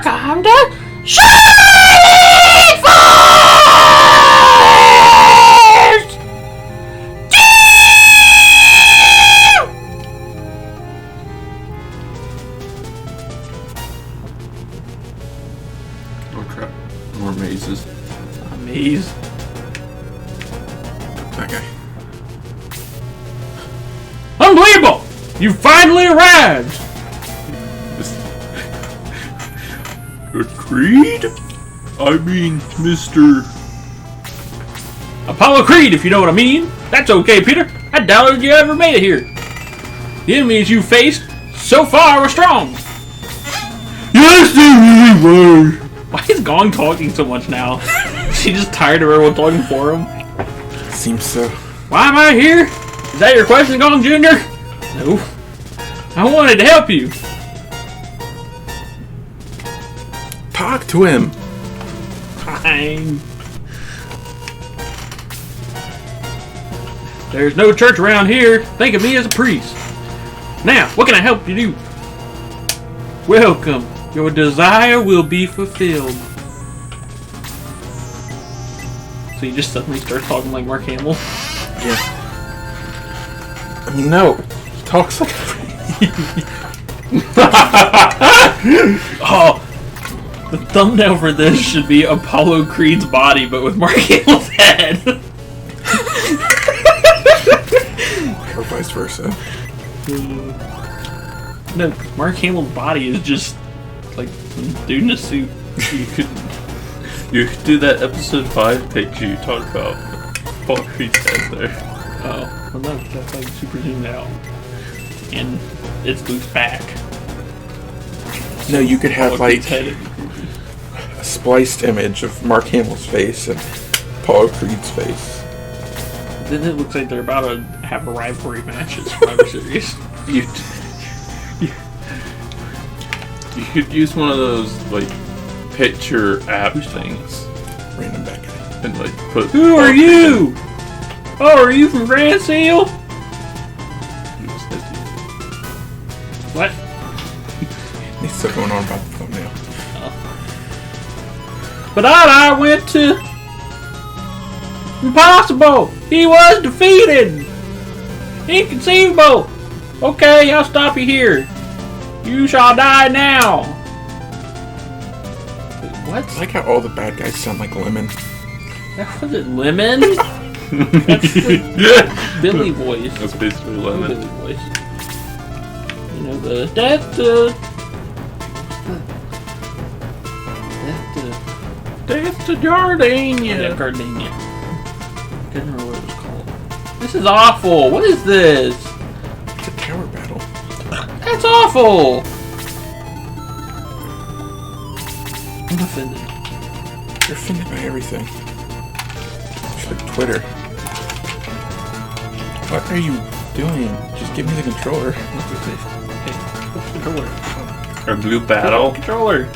Welcome to Shining Force! Oh crap. More mazes. A maze. That guy. Unbelievable! You finally arrived! Creed? I mean, Mr. Apollo Creed, if you know what I mean. That's okay, Peter. I doubted you ever made it here. The enemies you faced so far were strong. Yes, they really were. Why is Gong talking so much now? Is he just tired of everyone talking for him? Seems so. Why am I here? Is that your question, Gong Jr.? No. I wanted to help you. Talk to him. Fine. There's no church around here. Think of me as a priest. Now, what can I help you do? Welcome. Your desire will be fulfilled. So you just suddenly start talking like Mark Hamill? Yeah. I mean, no. He talks like Oh, the thumbnail for this should be Apollo Creed's body, but with Mark Hamill's head. or vice versa. No, Mark Hamill's body is just like some dude in a suit. You could do that episode 5 picture you talked about. Paul Creed's head there. Oh, well no, that's like super zoomed out. And it's Luke's back. No, you could have Apollo Creed's like head. a spliced image of Mark Hamill's face and Paul Creed's face. Then it looks like they're about to have a rivalry match at Survivor Series. You could use one of those like picture app things Random back guy. and like put. Who are you? Oh, are you from France, Seal? What? He's still going on about the thumbnail. But I went to impossible. He was defeated. Inconceivable. Okay, I'll stop you here. You shall die now. Wait, what? I like how all the bad guys sound like Lemon. That wasn't Lemon. That's the Billy voice. That's basically Billy lemon. voice. You know the death to Gardenia. Yeah, Gardenia. Couldn't remember what it was called. This is awful. What is this? It's a tower battle. That's awful. I'm offended. You're offended by everything. It's like Twitter. What are you doing? Just give me the controller. Hey, controller. Our blue battle. Controller.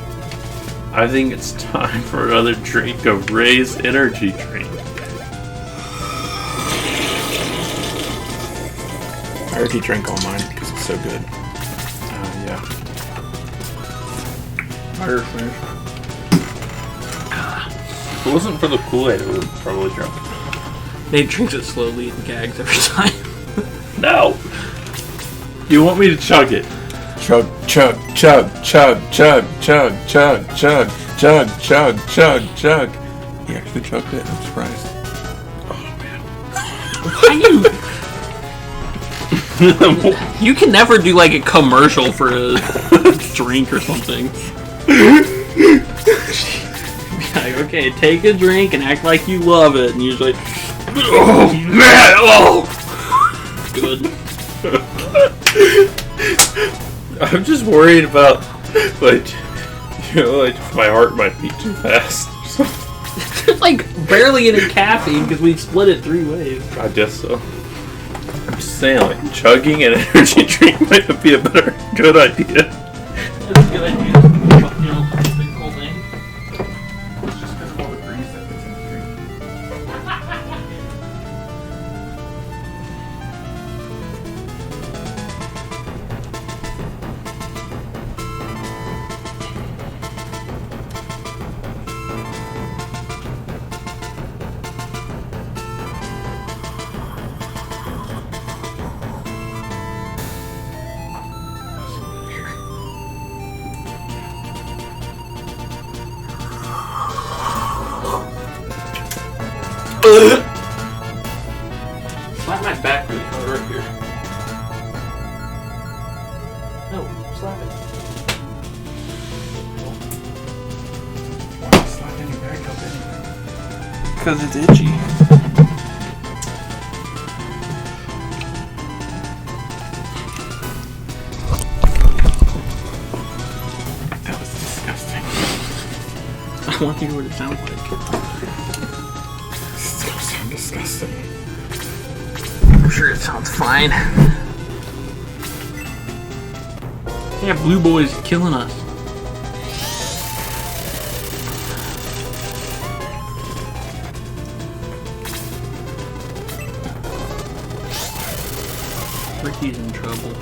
I think it's time for another drink of RAZE energy drink. I already drank all mine because it's so good. Yeah. Fire finish. If it wasn't for the Kool-Aid, I would have probably drunk it. Nate drinks it slowly and gags every time. No! You want me to chug it? Chug, chug, chug, chug, chug, chug, chug, chug, chug, chug, chug, chug. He actually chugged it. I'm surprised. Why you can never do like a commercial for a drink or something. Like, okay, take a drink and act like you love it, and you're like, oh man, oh, good. I'm just worried about, like, you know, like my heart might beat too fast. There's like barely any caffeine because we split it 3 ways. I guess so. I'm just saying, like, chugging an energy drink might be a good idea. That's a good idea. You know, the whole thing. It's just because of all the grease that gets in the drink. Slap my back really hard right here. No, slap it. Slapping your back up anyway. Because it's itchy. That was disgusting. I want to hear what it sounds like. This is gonna sound disgusting. I'm sure it sounds fine. Yeah, Blue Boy's killing us. Ricky's in trouble.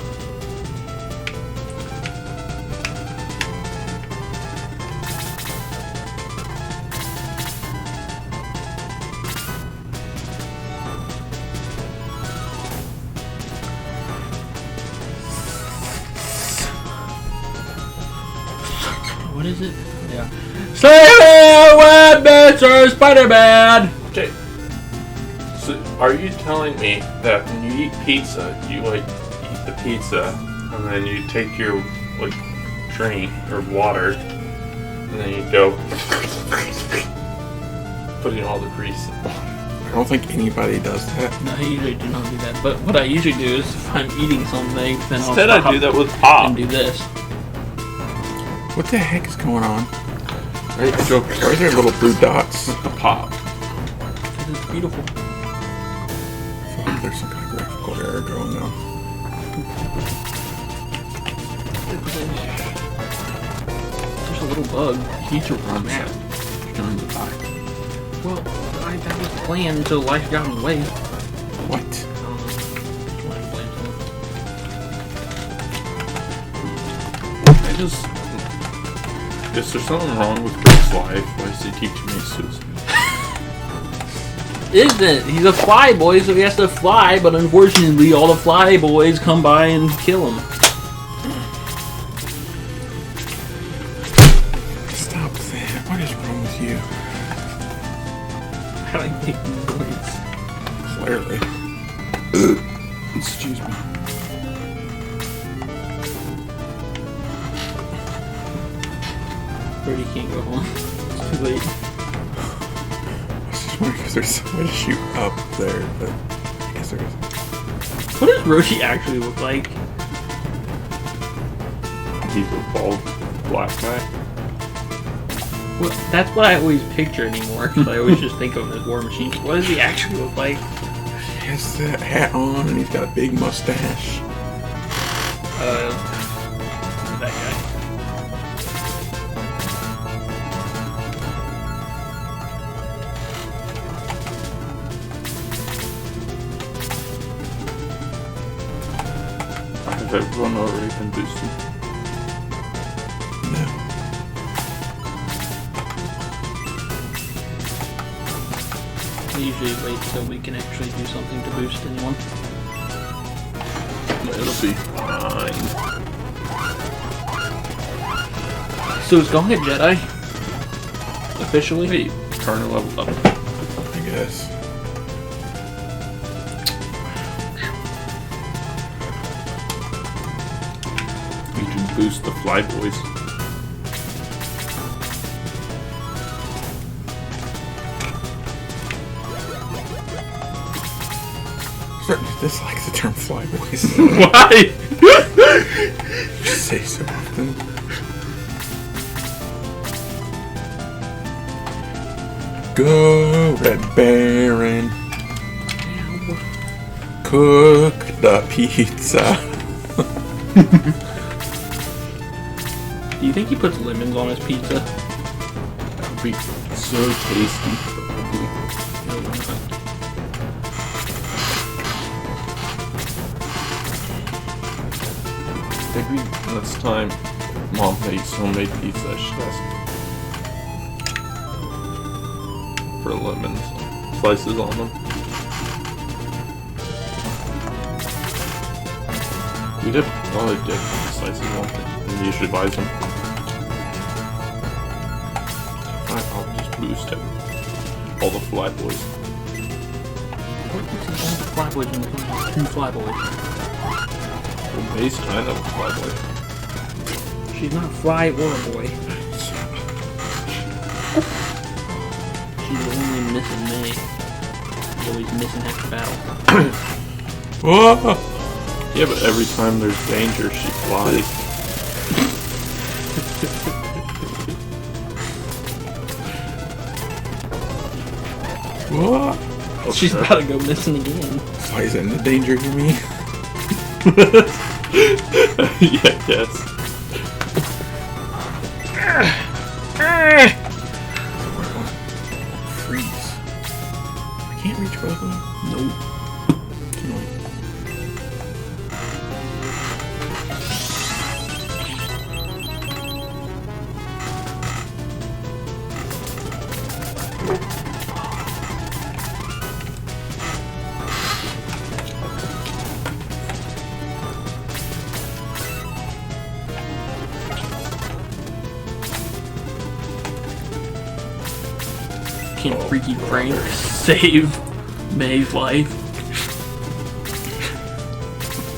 What is it? Yeah. Say Mr. Spider-Man! Okay. So, are you telling me that when you eat pizza, you like eat the pizza, and then you take your like drink or water, and then you go putting all the grease in? I don't think anybody does that. No, I usually do not do that. But what I usually do is if I'm eating something, then Instead, I'll stop I do that with pop. and do this. What the heck is going on? Right? I go Why are there little blue dots? with the pop. Because it's beautiful. I feel like there's some kind of graphical error going on. There's a little bug. You need to run Snap. that. You're going to die. Well, that was the plan until life got in the way. What? I don't know. Life blames them. I just... Is there something wrong with Rick's life? Why does he keep committing suicide? Isn't? He's a fly boy, so he has to fly, but unfortunately all the fly boys come by and kill him. Stop that. What is wrong with you? I like making noise. Clearly. Excuse me. Brady can't go home. It's too late. I was just wondering if there's some way to shoot up there, but I guess there isn't. What does Roshi actually look like? He's a bald black guy. Well, that's what I always picture anymore, because I always just think of him as War Machine. What does he actually look like? He has that hat on and he's got a big mustache. That guy. Has everyone already been boosted? No. We usually wait till we can actually do something to boost anyone. It'll be fine. So it's going to Jedi. Officially. Wait, Turner leveled up. I guess. You can boost the fly boys. Starting to dislike the term flyboys. Why? Just say so often. Go, Red Baron. Cook the pizza. Do you think he puts lemons on his pizza? That would be so tasty. No, why not? Maybe next time Mom makes homemade pizza, she has for lemons, slices on them. We did probably dip slices on them. He usually buys them. Fine, I'll just boost it. All the fly boys. Flyboys in the two flyboys. Well, May's kind of a flyboy. She's not a fly or a boy. She's only missing May. She's always missing half the battle. Whoa! Yeah, but every time there's danger, she flies. Whoa! She's about to go missing again. Why is it in the danger, you mean? Yeah, yes. Freeze. I can't reach both of them. Nope. Can Freaky Frank save May's life?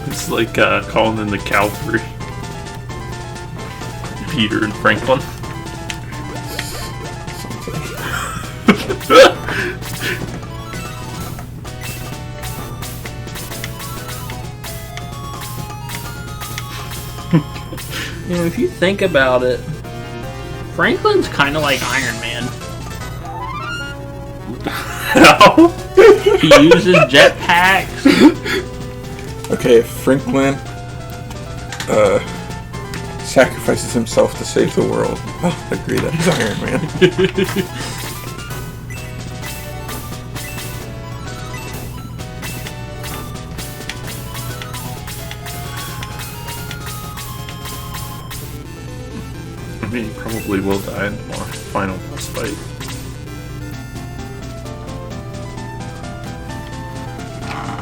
It's like calling in the cavalry. Peter and Franklin. You know, if you think about it, Franklin's kind of like Iron Man. He uses jetpacks. Okay, if Franklin sacrifices himself to save the world, I'll agree that he's Iron Man. I mean, he probably will die in the final boss fight.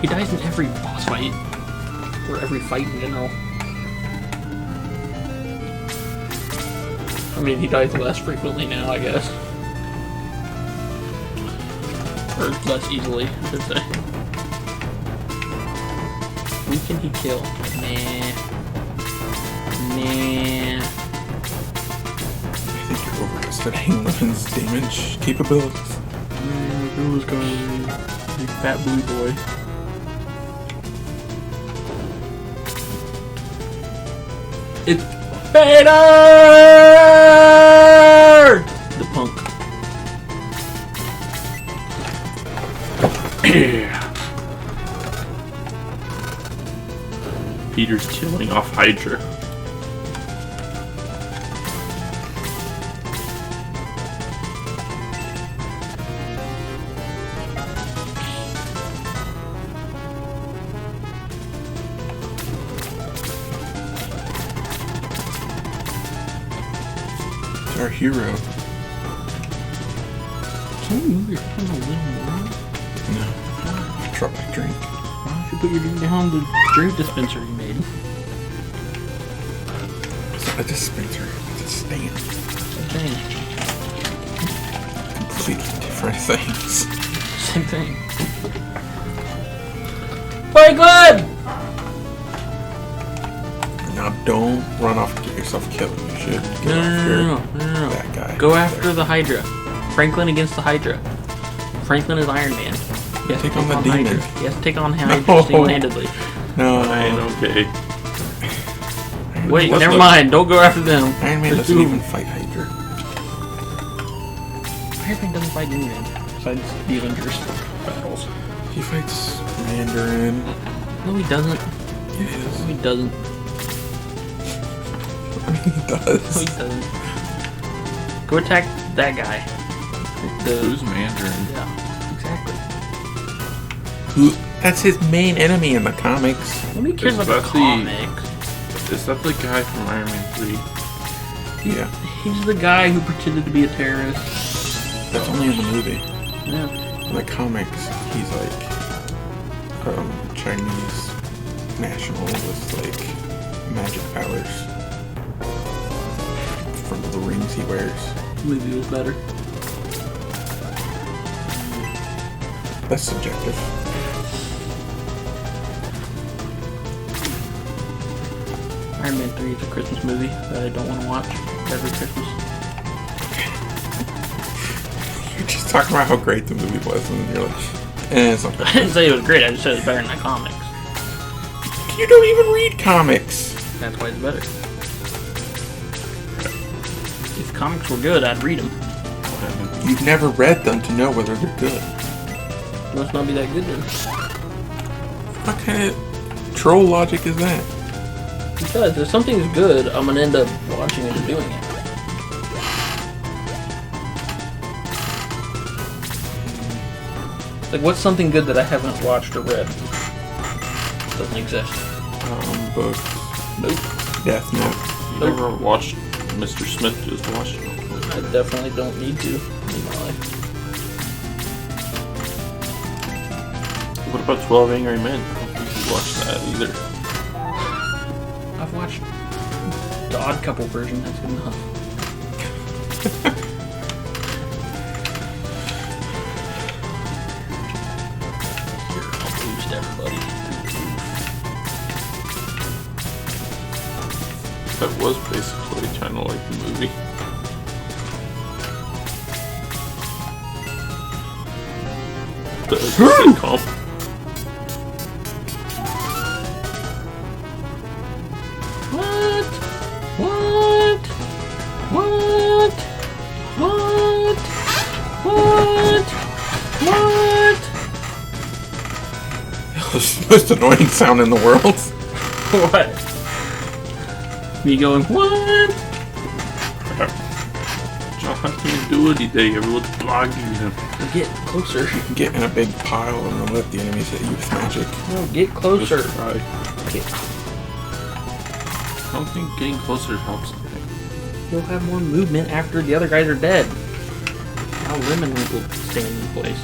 He dies in every boss fight. Or every fight in general. I mean, he dies less frequently now, I guess. Or less easily, I should say. Who can he kill? Nah. I think you're overestimating Lemon's damage capabilities. Who's going? Big fat blue boy. It's Vader! The punk. Peter's killing off Hydra. Our hero. Can you move your hand a little more? No. Drop my drink. Why don't you put your drink down the drink dispenser you made? It's not a dispenser, it's a stand. Same Completely different things. thing. Same thing. Play good! Now don't run off and get yourself killed. You should get No. that guy. Go after the Hydra. Franklin against the Hydra. Franklin is Iron Man. He has to Take on the demon. Hydra. He has to take on Hydra No. single-handedly. No. Fine, okay. Wait, Let's never look. mind. Don't go after them. Iron Man Let's doesn't do- even fight Hydra. Iron Man doesn't fight anyone besides the Avengers battles. He fights Mandarin. No, he doesn't. He is. No, he doesn't. I mean, he No, does. he doesn't. Go attack that guy. Who's Mandarin? Yeah, exactly. That's his main enemy in the comics. Nobody cares Is about the that the- comics. Is that the guy from Iron Man 3? Yeah. He's the guy who pretended to be a terrorist. That's only in the movie. Yeah. In the comics, he's like Chinese national with like magic powers from the rings he wears. The movie was better. That's subjective. Iron Man 3 is a Christmas movie that I don't want to watch every Christmas. You're just talking about how great the movie was, and then you're like, it's not I that didn't say it was great, I just said it was better than the comics. You don't even read comics. That's why it's better. If comics were good, I'd read them. You've never read them to know whether they're good. Must not be that good then. What kind of troll logic is that? Because if something's good, I'm gonna end up watching it and doing it. Like, what's something good that I haven't watched or read? Doesn't exist. Books. Nope. Death Note. You never watched Mr. Smith just watched it? I definitely don't need to in my life. What about 12 Angry Men? I don't think you watched that either. I've watched the Odd Couple version. That's good enough. Here, I'll boost everybody. That was basically kind of like the movie. The sitcom. What? What? What? What? What? What? That was the most annoying sound in the world. What? Me going, what? Crap. John can't do anything. Everyone's blocking him. Get closer. You can get in a big pile and then let the enemies hit you with magic. No, get closer. Just try. Get. I don't think getting closer helps anything. You'll have more movement after the other guys are dead. Now Lemon will stand in place.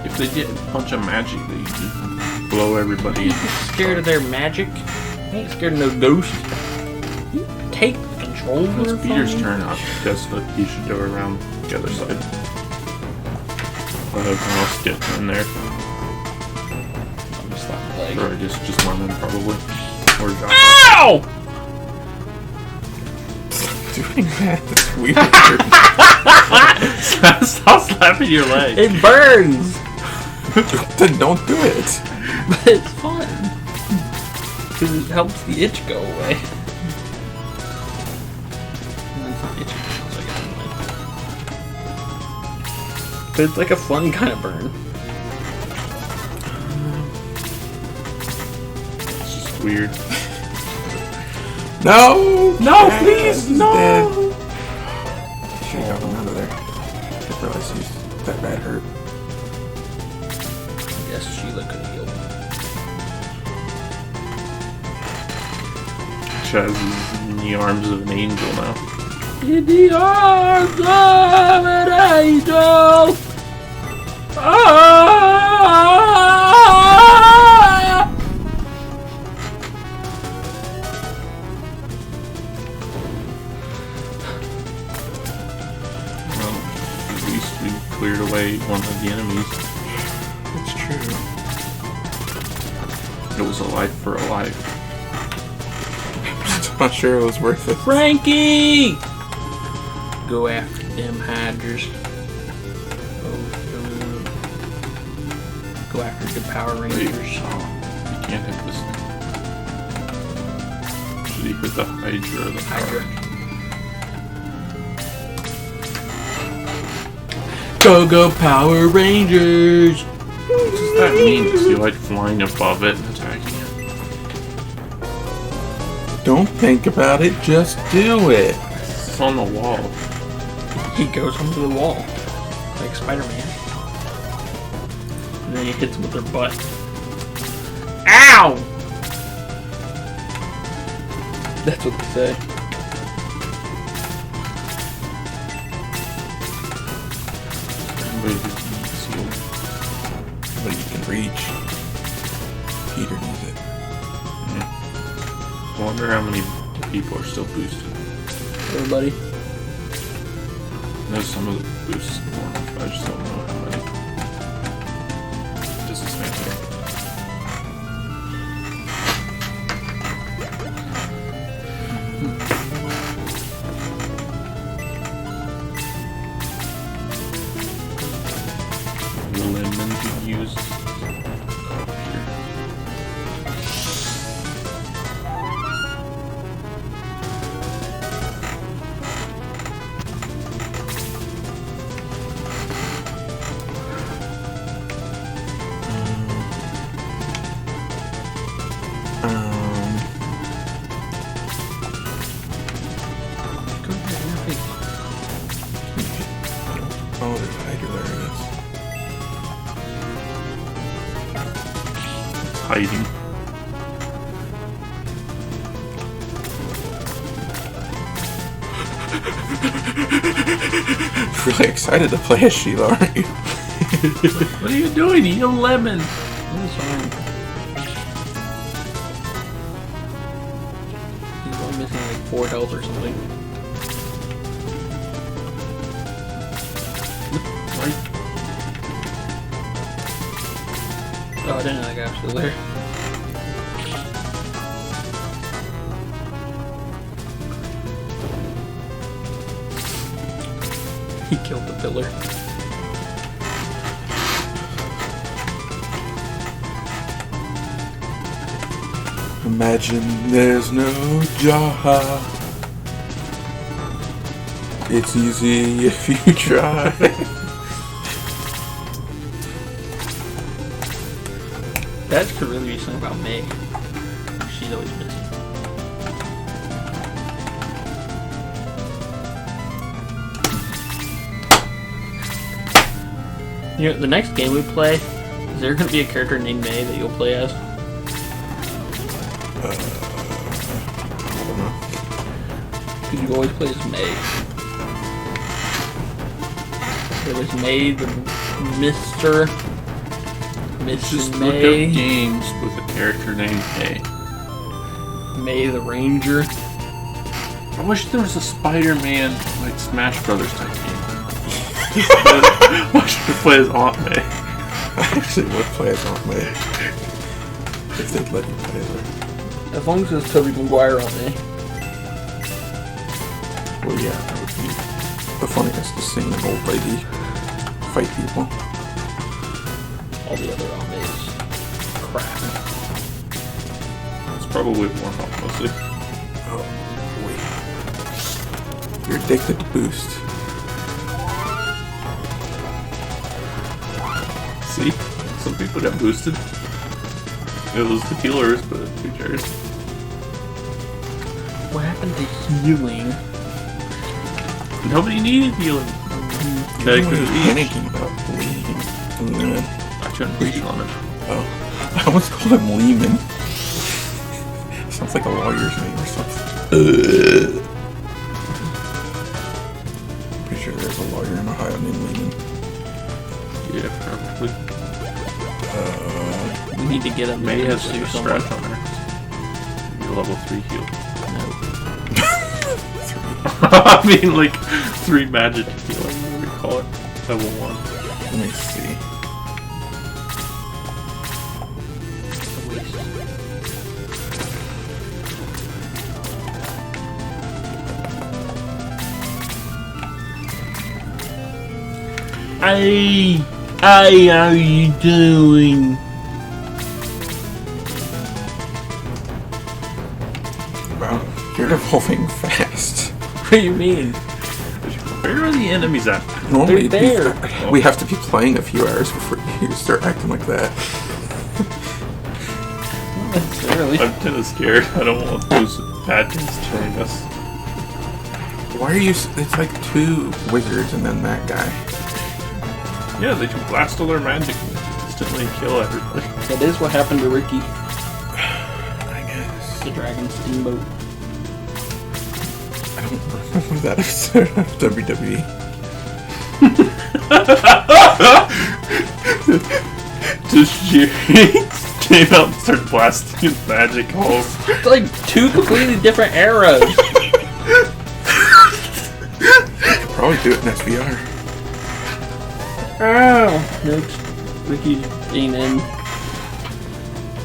If they get a bunch of magic, they just blow everybody in. Scared of their magic? I ain't scared of no ghost. You take control of It's her Peter's phone. turn. I guess that he should go around the other side. Let everyone else get in there. I'm just slap the leg. Or I guess just Lemon probably. Or John. Ow! Doing that? That's weird. Stop slapping your leg. It burns! Then don't do it. But it's fun. Because it helps the itch go away. And then some itch so I got it. But it's like a fun kind of burn. It's just weird. No! No, Yes, please, he's no! dead. Should have got him out of there. I didn't realize he's that bad hurt. I guess Sheila could heal. Chaz is in the arms of an angel now. In the arms of an angel! Ah! Well, at least we cleared away one of the enemies. It's true. It was a life for a life. I'm not sure it was worth it. Frankie! Go after them hydras. Go after the Power Wait, Rangers. oh, you can't hit this thing. Should he hit the Hydra or the Hydra. Power? Go Power Rangers! What does that mean? Is he like flying above it and attacking it? Don't think about it, just do it. It's on the wall. He goes onto the wall. Like Spider-Man. And then he hits them with their butt. Ow! That's what they say. Everybody just needs healed. But you can reach. Peter needs it. I wonder how many people are still boosted. Everybody. I know some of the boosts are more, but I just don't know how many. Does this make it? hiding. Really excited to play as Sheila, aren't you? What are you doing? Eat a lemon. What's wrong? He's only missing like 4 health or something. Right. Oh, I didn't know that guy was still there. He killed the pillar. Imagine there's no job. It's easy if you try. That could really be something about May. She's always missing. You know, the next game we play, is there going to be a character named May that you'll play as? I don't know. Because you always play as May. There was May the Mr. Just Mrs. look May. up games with a character named May. May the Ranger. I wish there was a Spider-Man like Smash Brothers type game. Why should I play as Aunt May? I actually would play as Aunt May. If they'd let you play her. As long as it's Tobey Maguire on May. Well, yeah, that would be the funniest to see an old lady fight people. All the other on Mays. Crap. It's probably more fun, mostly. Oh, wait. You're addicted to Boost. See? Some people got boosted. It was the healers, but who cares? What happened to healing? Nobody needed healing. They Everyone could was eat. panicking about bleeding. And then, I couldn't reach on it. oh, I almost called him Lehman. Sounds like a lawyer's name or something. Pretty sure there's a lawyer in Ohio named Lehman. Yeah, probably. We need to get him May to has sue a someone. scratch on her. Maybe level 3 heal. No. I mean, like, 3 magic healing, what do we call it? Level 1. Let me see. Hey, how you doing? Wow, you're evolving fast. What do you mean? Where are the enemies at? Normally, They're we have to be playing a few hours before you start acting like that. Not necessarily. I'm kind of scared. I don't want those bad things killing us. Why are you? It's like 2 wizards and then that guy. Yeah, they can blast all their magic and instantly kill everybody. That is what happened to Ricky, I guess. the Dragon Steamboat. I don't remember that episode of WWE. Just Jerry came out and started blasting his magic holes. It's like 2 completely different eras. Probably do it in SVR. Oh, nope. Ricky's being in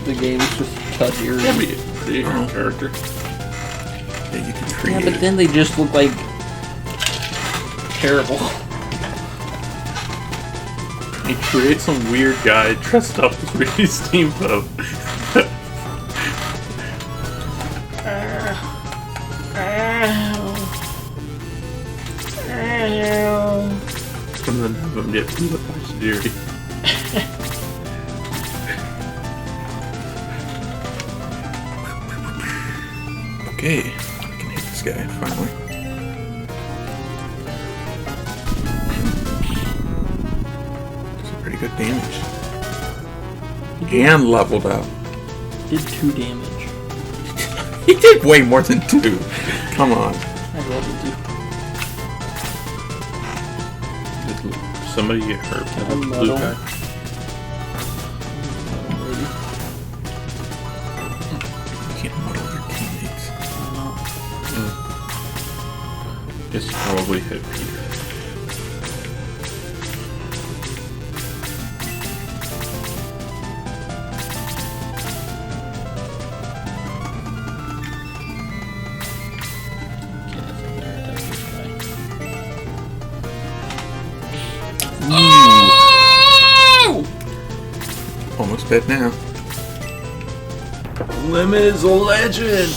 the game's just cut ears. That'd be a pretty good character. Yeah, you can Yeah, create but it. then they just look like terrible. He creates some weird guy dressed up as Ricky Steamboat. And then have him get beat up by Jerry. Okay, I can hit this guy finally. Some pretty good damage. And leveled up. Did 2 damage. He did way more than 2. Come on. I love it too. Did somebody get hurt by the blue guy? You can't muddle your teammates. Guess you probably hit Peter. Almost dead now. Lemon is a legend!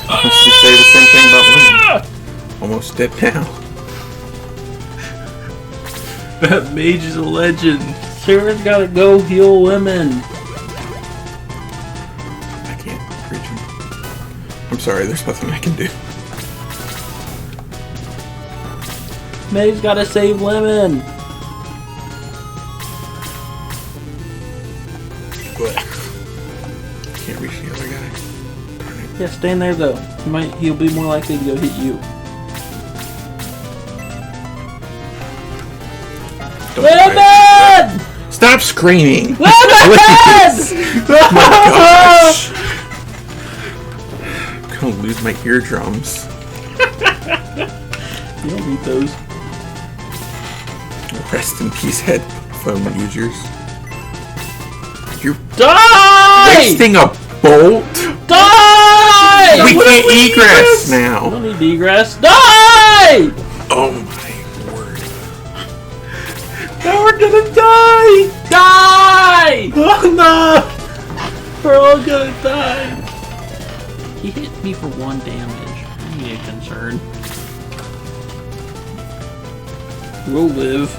Must you say the same thing about Lemon? Almost dead now. That mage is a legend! Sarah's gotta go heal Lemon. I can't reach him. I'm sorry, there's nothing I can do. May's gotta save Lemon. Can't reach the other guy. Darn it. Yeah, stand there though. He'll be more likely to go hit you. Don't worry. Lemon! Stop screaming! Lemon! Oh my gosh! I'm gonna lose my eardrums. You don't need those. Rest in peace, headphone users. You're Die! wasting a bolt? Die! We can't egress You now. don't need egress. Die! Oh my word. Now we're gonna die! Die! Oh no! We're all gonna die. He hit me for 1 damage. I ain't concerned. We'll live.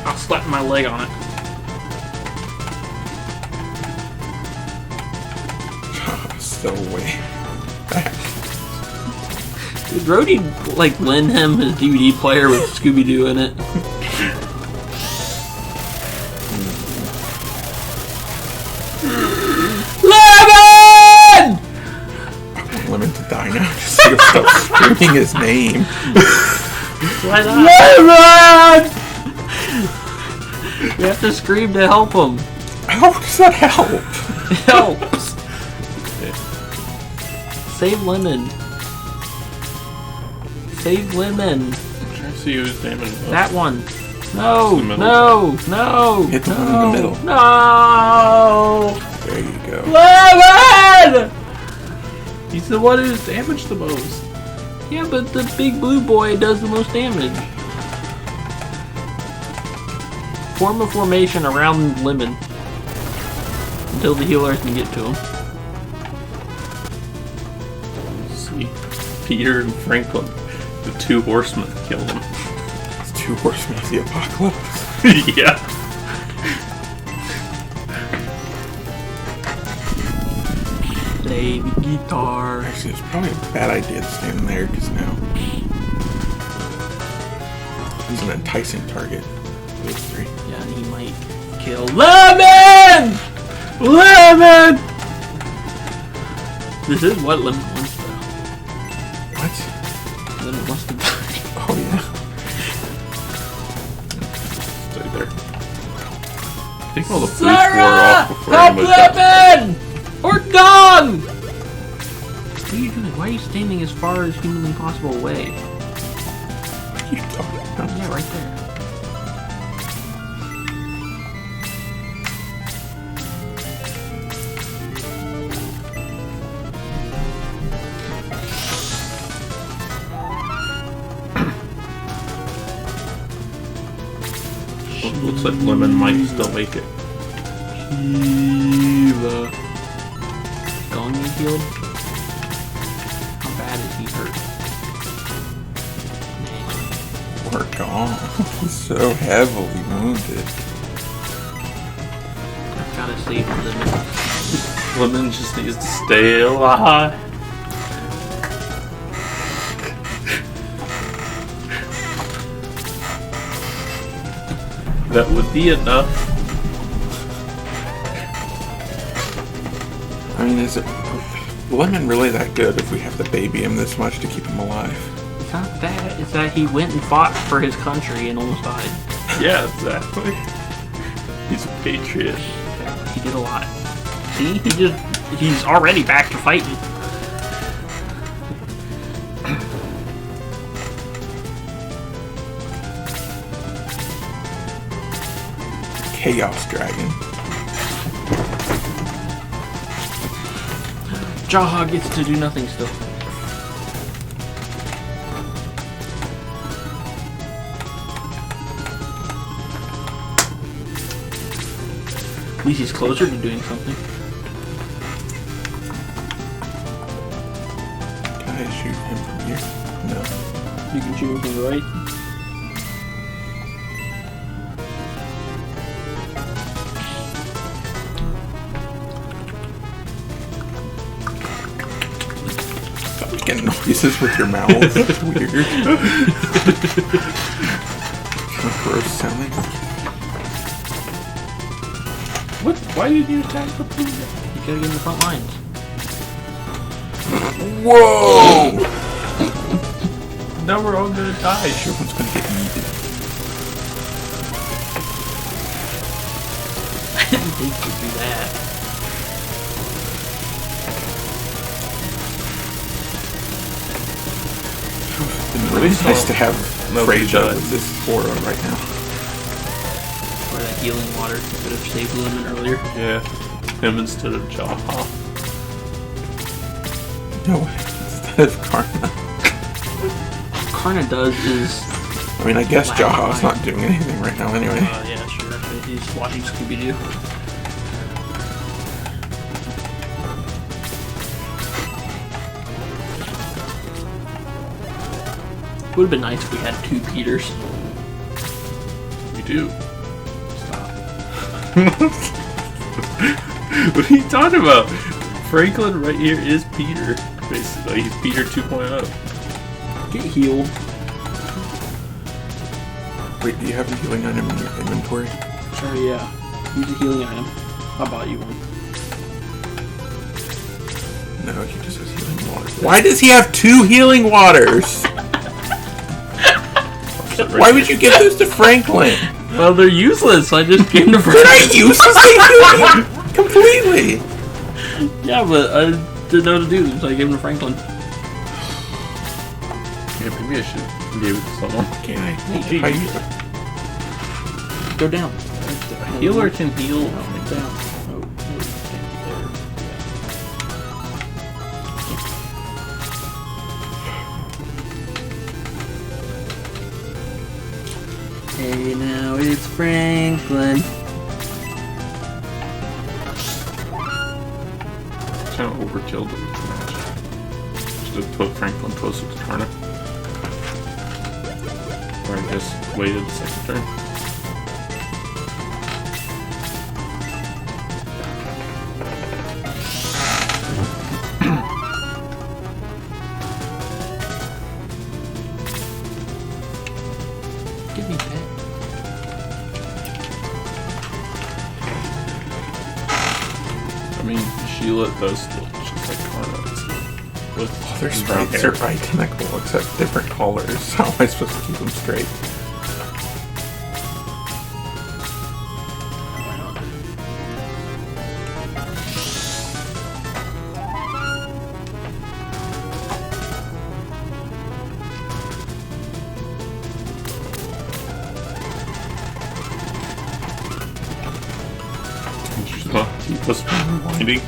I'll slap my leg on it. So way back. Did Brody like lend him his DVD player with Scooby-Doo in it? Lemon! I want Lemon to die now. Just so he'll stop screaming his name. Why not? Lemon! You have to scream to help him. How does that help? It helps. Save Lemon. Save Lemon. I'm trying to see who's damaged most. That one. No, The middle. no. Hit the one in the middle. No. There you go. Lemon! He's the one who's damaged the most. Yeah, but the big blue boy does the most damage. Form a formation around Lemon until the healer can get to him. See, Peter and Franklin, the 2 horsemen, killed him. It's 2 horsemen of the apocalypse. Yeah. Play the guitar. Actually, it's probably a bad idea to stand there because now he's an enticing target. Those 3. Yeah, and he might kill Lemon! Lemon! This is what Lemon wants though. What? Lemon wants to die. Oh yeah. Stay there. I think all the police wore Sarah! off before Help anybody got Lemon! Or gone! What are you doing? Why are you standing as far as humanly possible away? What are you talking about? Yeah, right there. Looks like Lemon might still make it. Shiva. Gone you healed? How bad is he hurt? We're gone. He's so heavily wounded. I've gotta save Lemon. Lemon just needs to stay alive. That would be enough. mean, is Lemon really that good if we have to baby him this much to keep him alive? It's not that. It's that he went and fought for his country and almost died. Yeah, exactly. He's a patriot. He did a lot. See? He's already back to fighting. Chaos Dragon. Jaha gets to do nothing still. At least he's closer to doing something. Can I shoot him from here? No. You can shoot him from the right. Stop making noises with your mouth. That's weird. Gross sounding. What? Why did you attack the blue guy? You gotta get in the front lines. Whoa! Now we're all gonna die. Everyone's gonna get eaten. I didn't think you'd do that. It's really nice to have Nobody Fraser died. with this aura right now. Or that healing water could have saved Lemon earlier. Yeah, him instead of Jaha. No, instead of Karna. Karna does is... I mean, I guess Wow. Jaha's not doing anything right now anyway. yeah, sure. He's watching Scooby-Doo. Would have been nice if we had 2 Peters. We do. Stop. What are you talking about? Franklin right here is Peter. Basically, he's Peter 2.0. Get healed. Wait, do you have a healing item in your inventory? Oh yeah. Use a healing item. I bought you one. No, he just has healing water. Why does he have 2 healing waters? Why would you give those to Franklin? Well, they're useless. I just gave them to They're not useless. They heal you completely. Yeah, but I didn't know what to do, so I gave them to Franklin. Yeah, maybe I should give it to someone. Can I? Hey, How you? Go down. Healer can heal. Down. Oh, no, can't be there. Hey, now it's Franklin. Kind of overkilled him too much. Just to put Franklin closer to Karna. Or I just waited the second turn. Give me that. I mean, Sheila does look just like Karna. With Their his brown sprites hair. are identical except different colors. How am I supposed to keep them straight? Why not? She's not keep us from rewinding.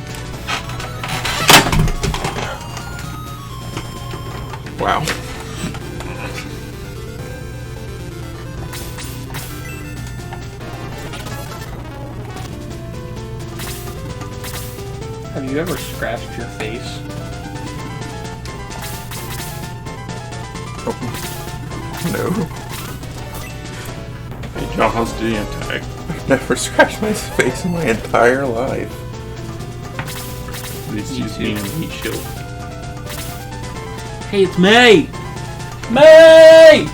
Wow. Have you ever scratched your face? No. Hey, Jaha's doing attack. I've never scratched my face in my entire life. He's using a heat shield. Hey, it's May! May!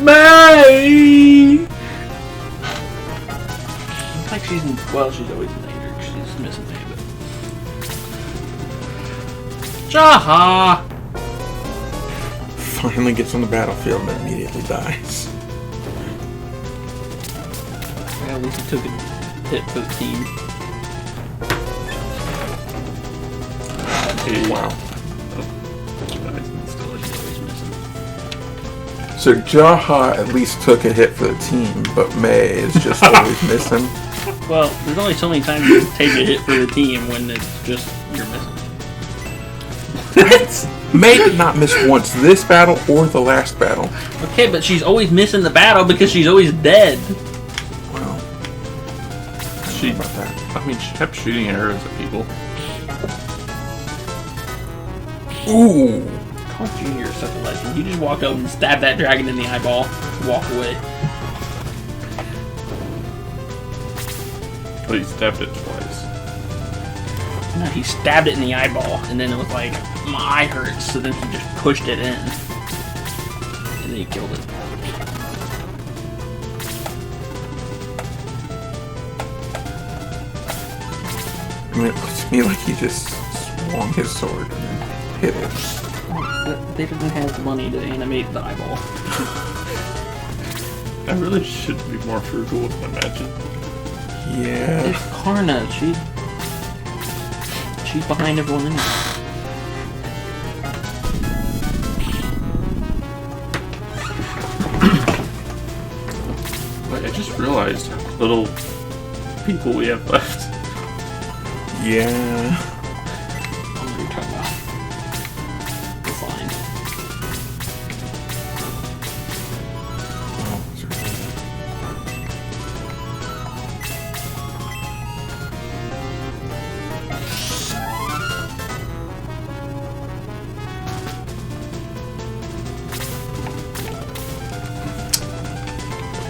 May! It's like She's always in danger. She's missing me, but... Jaha! Finally gets on the battlefield and immediately dies. Yeah, at least he took a hit for the team. Wow. She's always missing. So Jaha at least took a hit for the team, but May is just always missing. Well, there's only so many times you can take a hit for the team when it's just you're missing. May did not miss once this battle or the last battle. Okay, but she's always missing the battle because she's always dead. Well, She, about that. I mean, she kept shooting arrows at people. Ooh. Carl Jr. is such a legend. You just walk up and stab that dragon in the eyeball, walk away. But he stabbed it twice. No, he stabbed it in the eyeball, and then it was like, my eye hurts, so then he just pushed it in. And then he killed it. I mean, it looks to me like he just swung his sword and then hit it. But they didn't have the money to animate the eyeball. I really should be more frugal with my magic. Yeah. It's Karna. She's behind everyone anyway. Wait, I just realized how little people we have left. Yeah. I don't know what you're talking about. We're fine. Oh, sorry.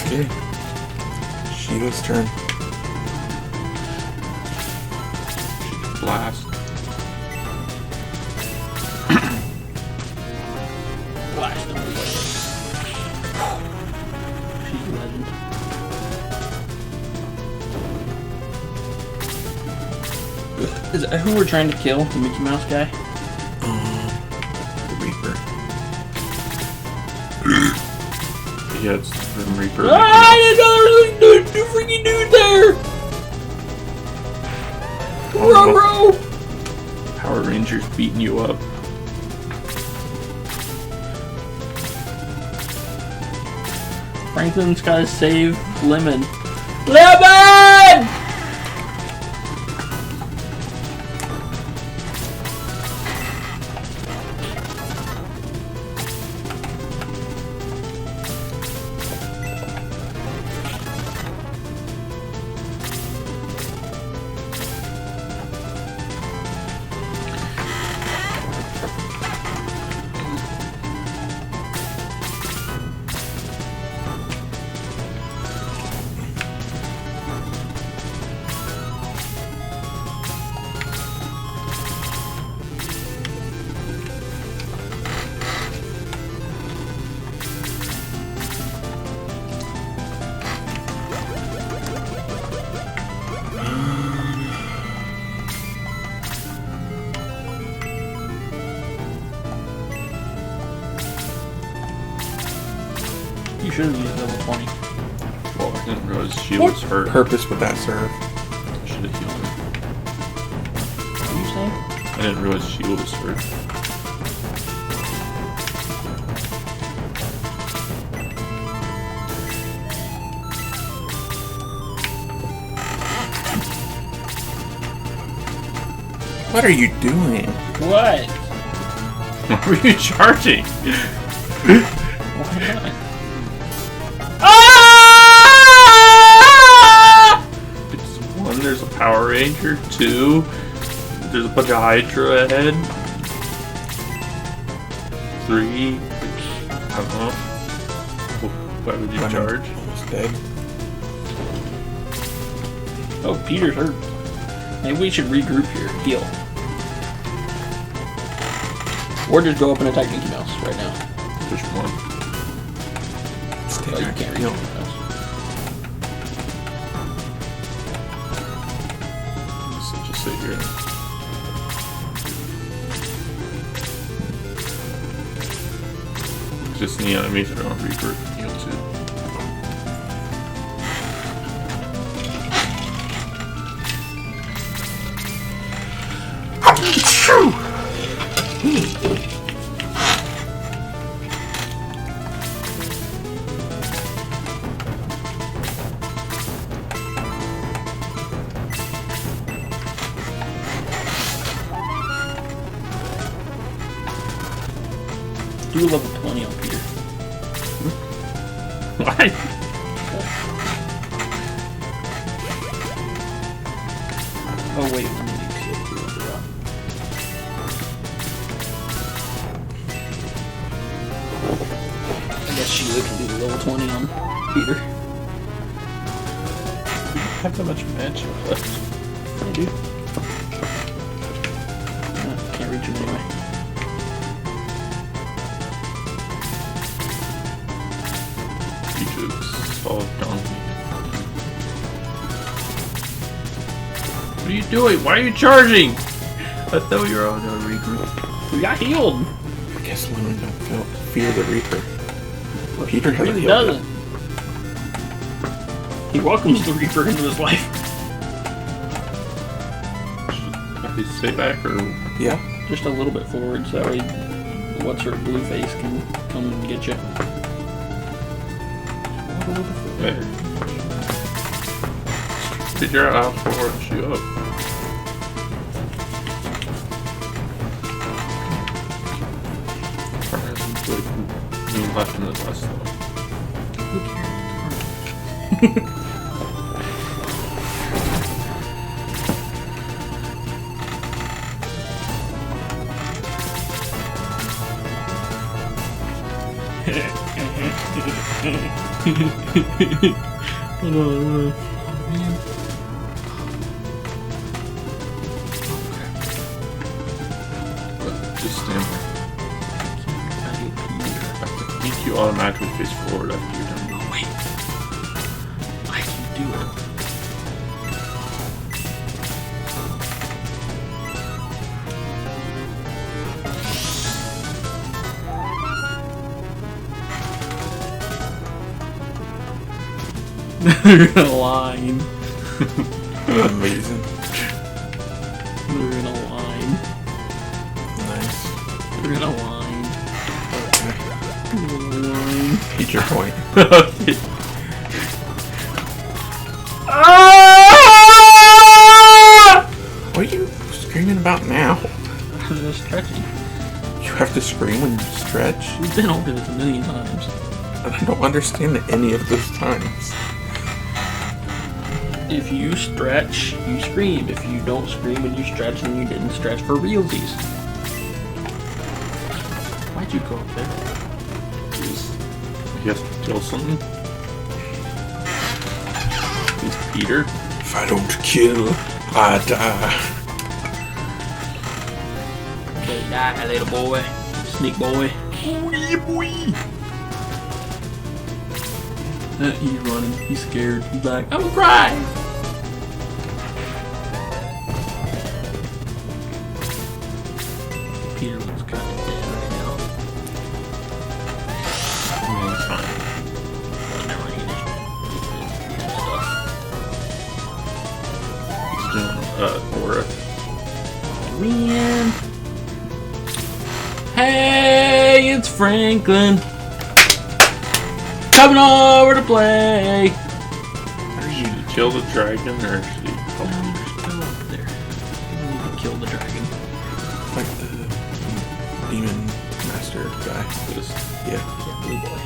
Okay. Sheila's turn. Blast. Blast them away. She's a legend. Is that who we're trying to kill? The Mickey Mouse guy? The Reaper. Yeah, it's the Reaper. Ah, I didn't know there was a freaking dude there! Bro! Power Rangers beating you up. Franklin's gotta save Lemon. Lemon! You should have used level 20. Well, I didn't realize she What was hurt. purpose would that serve? Should have healed her. What are you saying? I didn't realize she was hurt. What are you doing? What? What were you charging? Why not? Ah! It's one, there's a Power Ranger. Two, there's a bunch of Hydra ahead. Three, I don't know. Why would you charge? Almost dead. Oh, Peter's hurt. Maybe we should regroup here and heal. Or just go up and attack Mickey Mouse right now. Which one? Stay Oh, you back. can't reach Heal. Mickey Mouse. figure it. Just the enemies that are on Reaper heal too. Do level 20 on Peter. Why? Oh wait, let me see if we want to I guess Sheila can do the level 20 on Peter. Have that much magic left. I do. Can't reach him anyway. Solid donkey. What are you doing? Why are you charging? I thought you were all gonna regroup. We got healed! I guess women don't fear the Reaper. Peter He hasn't really healed doesn't. He welcomes the Reaper into his life. Should I stay back or? yet. Yeah. Just a little bit forward so that way what's her blue face can come and get you. Hey. Figure out how far to shoot up. Being left in the west though. Who cares? Oh, Just stand there. I think you automatically face forward after you're done. oh wait. I can do it. They're in a line. Amazing. They're in a line. Nice. They're in a line. They're in a line. Hit your point. What are you screaming about now? I'm just stretching. You have to scream when you stretch? We've been over this a million times. And I don't understand any of those times. If you stretch, you scream. If you don't scream when you stretch, then you didn't stretch for realsies. Why'd you go up there? He has to kill something. He's Peter. If I don't kill, I die. Okay, die, little boy. Sneak boy. Oh yeah, boy. He's running. He's scared. He's like, I'm gonna cry. Peter looks kind of dead right now. It's fine. Never mind, He's doing Aura. stuff. Man. Hey, it's Franklin. Coming over to play. Should he kill the dragon or should he help him? Go up there. You need to kill the dragon. Like the demon master guy. This. Yeah. Yeah, blue boy.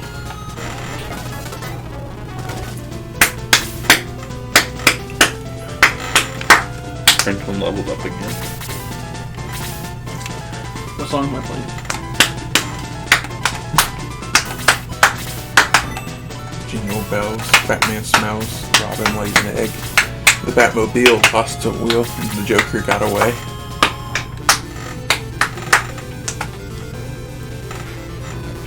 Franklin leveled up again. What song am I playing? Jingle bells, Batman smells, Robin lays an egg. The Batmobile lost a wheel and the Joker got away.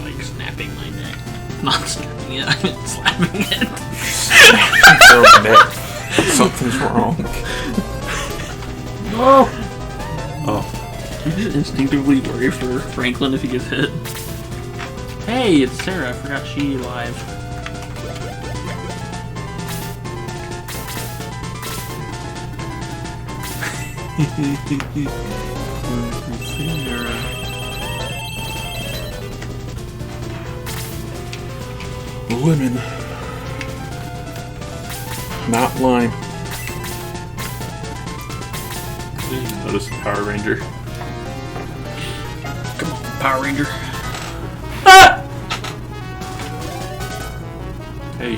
Like snapping my neck. Not snapping it, I meant slapping it. Your neck. Something's wrong. Oh! Oh. You just instinctively worry for Franklin if he gets hit. Hey, it's Sarah. I forgot she's alive. Sarah. Women. Not lime. Did you notice the Power Ranger? Come on, Power Ranger. Ah! Hey,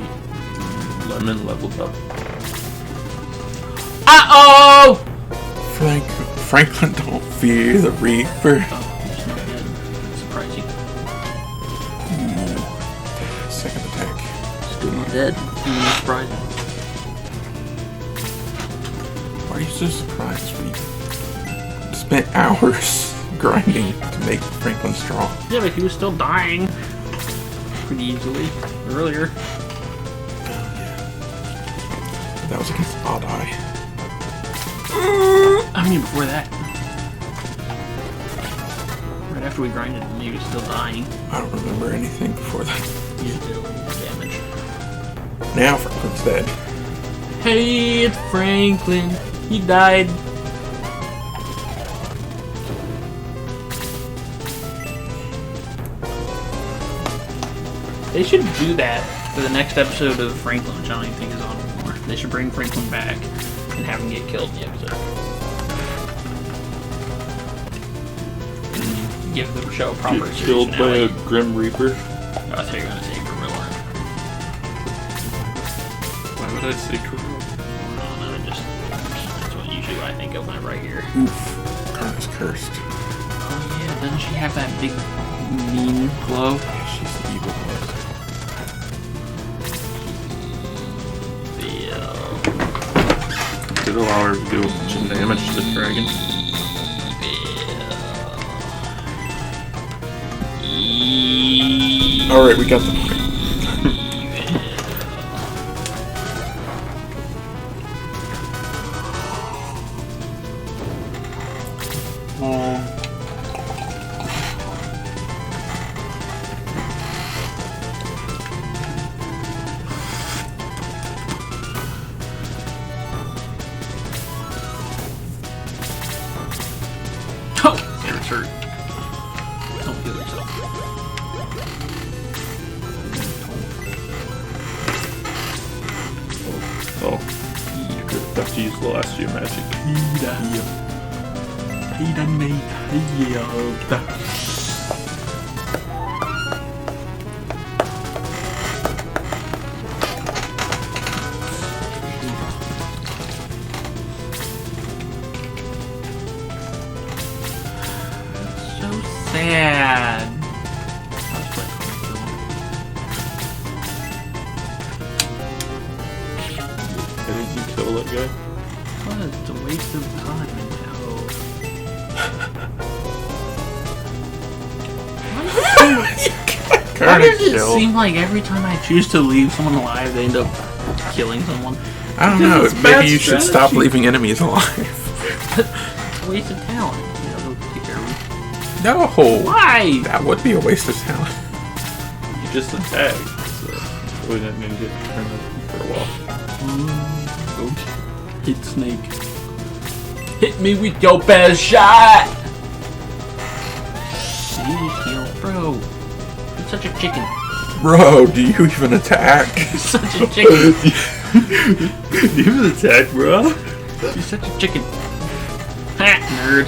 Lemon leveled up. Uh-oh! Franklin, don't fear the Reaper. Oh, he's not dead. Surprising. Second attack. Still not dead. Surprising. Why are you so surprised? We spent hours grinding to make Franklin strong. Yeah, but he was still dying. Pretty easily. Earlier. That was against Odd Eye. I mean, before that. Right after we grinded him, he was still dying. I don't remember anything before that. He just did a little damage. Now Franklin's dead. Hey, it's Franklin. He died. They should do that for the next episode of Franklin, which I don't even think is on anymore. They should bring Franklin back and have him get killed in the episode. And give the show a proper Get series killed by a finale. Grim Reaper. I thought you were going to say Gorilla. Why would I say Gorilla? No, that's what usually what I think of whenever I hear. Oof. Karna's cursed. Oh yeah, doesn't she have that big mean glow? Yeah, she's the evil one. Did allow her to do a bunch of damage to the dragon. Alright, we got the point. Oh, Sarah's hurt. Don't kill yourself. Oh. You could have to use the last few magic. So sad. Why did you kill that guy? What? It's a waste of time now. Why does it seem like every time I choose to leave someone alive, they end up killing someone? I don't know. Maybe you should stop leaving enemies alive. It's a waste of talent. You know, they'll take care of them. No. Why? That would be a waste of talent. You just attacked, so we didn't even get to turn it for a while. Okay. Hit Snake. Hit me with your best shot! See, heal. Bro, you're such a chicken. Bro, do you even attack? You're such a chicken. You even attack, bro? You're such a chicken. Ha! Nerd.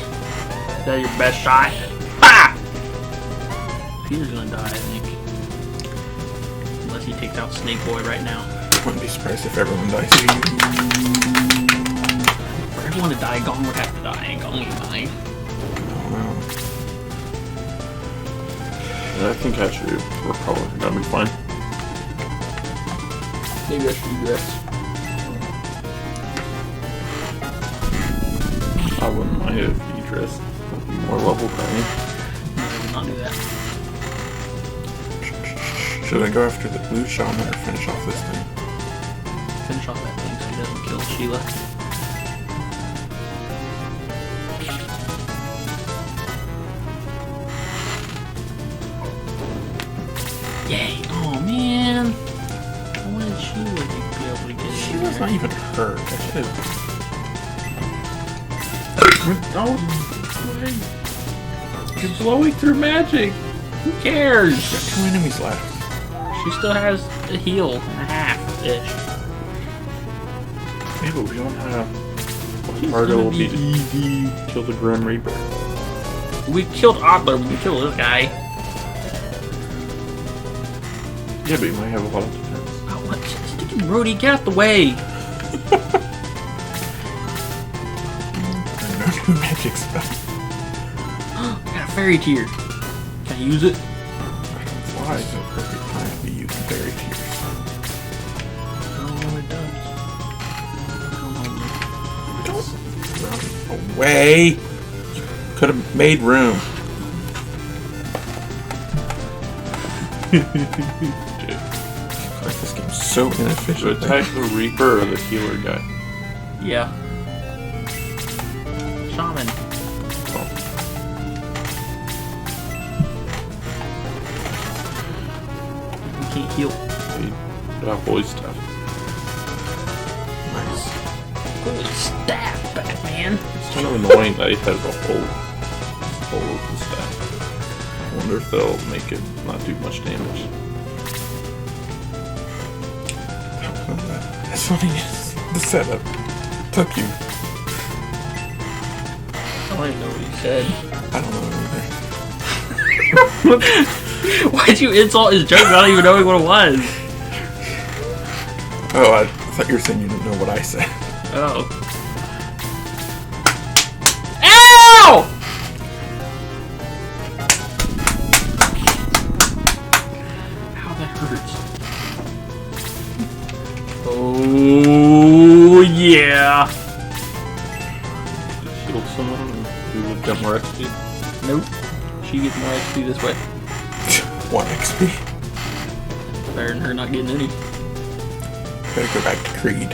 Is that your best shot? Ha! Peter's gonna die, I think. Unless he takes out Snake Boy right now. Wouldn't be surprised if everyone dies. For everyone to die, Gong would have to die, and Gong ain't dying. Oh, I think actually we're probably gonna be fine. Maybe I should do this. I wouldn't mind if Idris would be more level than me. No, I will not do that. Should I go after the blue shaman or finish off this thing? Finish off that thing so he doesn't kill Sheila. not even her. That shit is... No way. You're blowing through magic. Who cares? Got 2 enemies left. She still has a heal and a half-ish. Yeah, but we don't have... What harder will be to kill the Grim Reaper? We killed Adler, we killed this guy. Yeah, but you might have a lot of defense. Oh, what? Sticking Rudy, get out the way. No new magic spell. I got a fairy tear. Can I use it? Why is it a perfect time to be using fairy tears? I don't know what it does. Don't run away! Could have made room. This game's so To inefficient. attack the Reaper or the healer guy? Yeah. Shaman. We can't heal. Holy stuff. Nice. Holy staff, Batman. It's kind of annoying that he has a hole of the staff. I wonder if they'll make it not do much damage. That's funny. The setup took you. I don't even know what he said. I don't know either. Why'd you insult his joke without even knowing what it was? Oh, I thought you were saying you didn't know what I said. Oh. Ow! How that hurts. Oh, yeah. Shield someone and do would get more XP. Nope. She gets more XP this way. 1 XP. Better than her not getting any. Better go back to Creed.